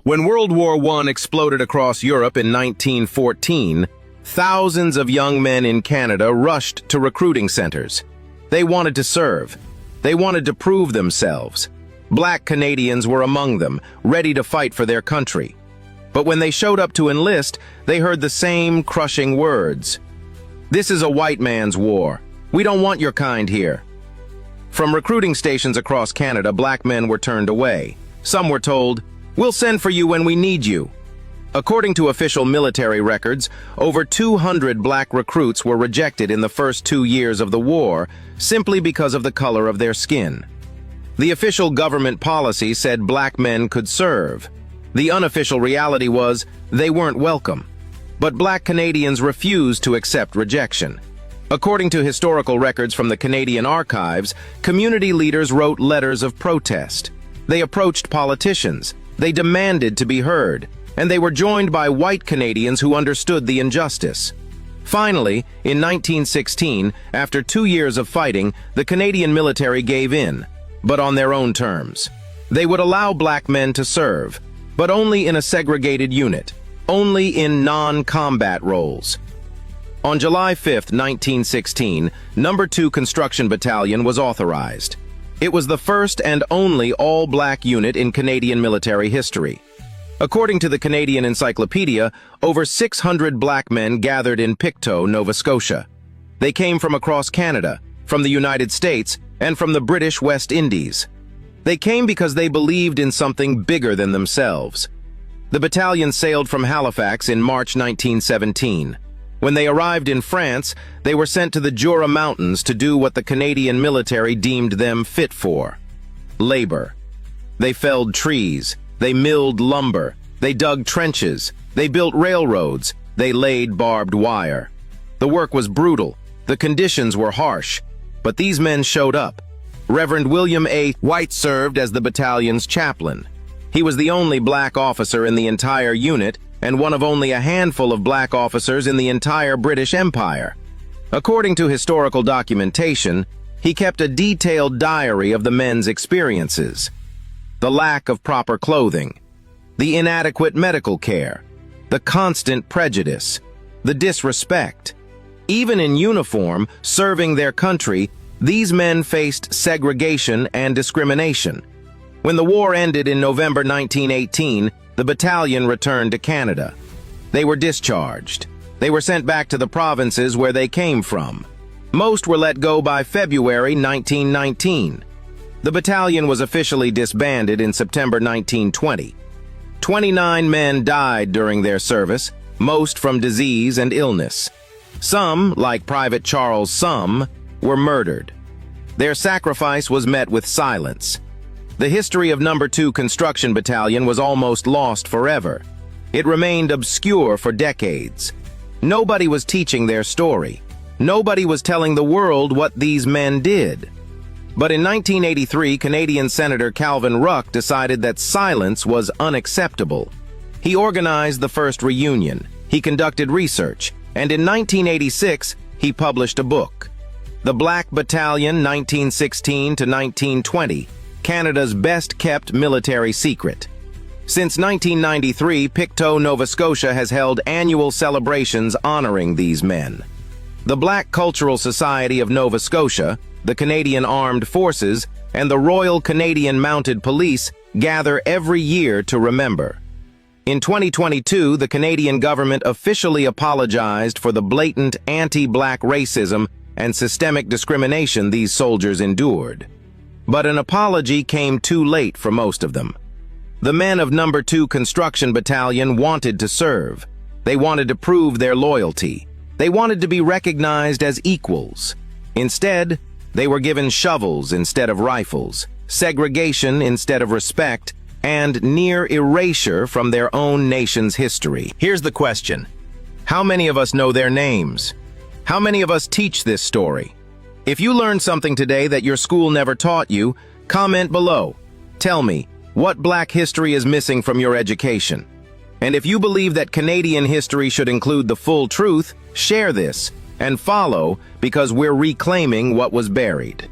When World War I exploded across Europe in 1914, thousands of young men in Canada rushed to recruiting centers. They wanted to serve. They wanted to prove themselves. Black Canadians were among them, ready to fight for their country. But when they showed up to enlist, they heard the same crushing words. "This is a white man's war. We don't want your kind here." From recruiting stations across Canada, black men were turned away. Some were told, "We'll send for you when we need you." According to official military records, over 200 black recruits were rejected in the first 2 years of the war simply because of the color of their skin. The official government policy said black men could serve. The unofficial reality was they weren't welcome. But black Canadians refused to accept rejection. According to historical records from the Canadian archives, community leaders wrote letters of protest. They approached politicians. They demanded to be heard, and they were joined by white Canadians who understood the injustice. Finally, in 1916, after 2 years of fighting, the Canadian military gave in, but on their own terms. They would allow black men to serve, but only in a segregated unit, only in non-combat roles. On July 5, 1916, No. 2 Construction Battalion was authorized. It was the first and only all-black unit in Canadian military history. According to the Canadian Encyclopedia, over 600 black men gathered in Pictou, Nova Scotia. They came from across Canada, from the United States, and from the British West Indies. They came because they believed in something bigger than themselves. The battalion sailed from Halifax in March 1917. When they arrived in France, they were sent to the Jura Mountains to do what the Canadian military deemed them fit for: labor. They felled trees, they milled lumber, they dug trenches, they built railroads, they laid barbed wire. The work was brutal, the conditions were harsh, but these men showed up. Reverend William A. White served as the battalion's chaplain. He was the only black officer in the entire unit, and one of only a handful of black officers in the entire British Empire. According to historical documentation, he kept a detailed diary of the men's experiences: the lack of proper clothing, the inadequate medical care, the constant prejudice, the disrespect. Even in uniform, serving their country, these men faced segregation and discrimination. When the war ended in November 1918, the battalion returned to Canada. They were discharged. They were sent back to the provinces where they came from. Most were let go by February 1919. The battalion was officially disbanded in September 1920. 29 men died during their service, most from disease and illness. Some, like Private Charles Sum, were murdered. Their sacrifice was met with silence. The history of No. 2 Construction Battalion was almost lost forever. It remained obscure for decades. Nobody was teaching their story. Nobody was telling the world what these men did. But in 1983, Canadian Senator Calvin Ruck decided that silence was unacceptable. He organized the first reunion. He conducted research, and in 1986, he published a book, The Black Battalion, 1916 to 1920, Canada's best-kept military secret. Since 1993, Pictou, Nova Scotia has held annual celebrations honoring these men. The Black Cultural Society of Nova Scotia, the Canadian Armed Forces, and the Royal Canadian Mounted Police gather every year to remember. In 2022, the Canadian government officially apologized for the blatant anti-black racism and systemic discrimination these soldiers endured. But an apology came too late for most of them. The men of No. 2 Construction Battalion wanted to serve. They wanted to prove their loyalty. They wanted to be recognized as equals. Instead, they were given shovels instead of rifles, segregation instead of respect, and near erasure from their own nation's history. Here's the question: how many of us know their names? How many of us teach this story? If you learned something today that your school never taught you, comment below. Tell me, what black history is missing from your education? And if you believe that Canadian history should include the full truth, share this and follow, because we're reclaiming what was buried.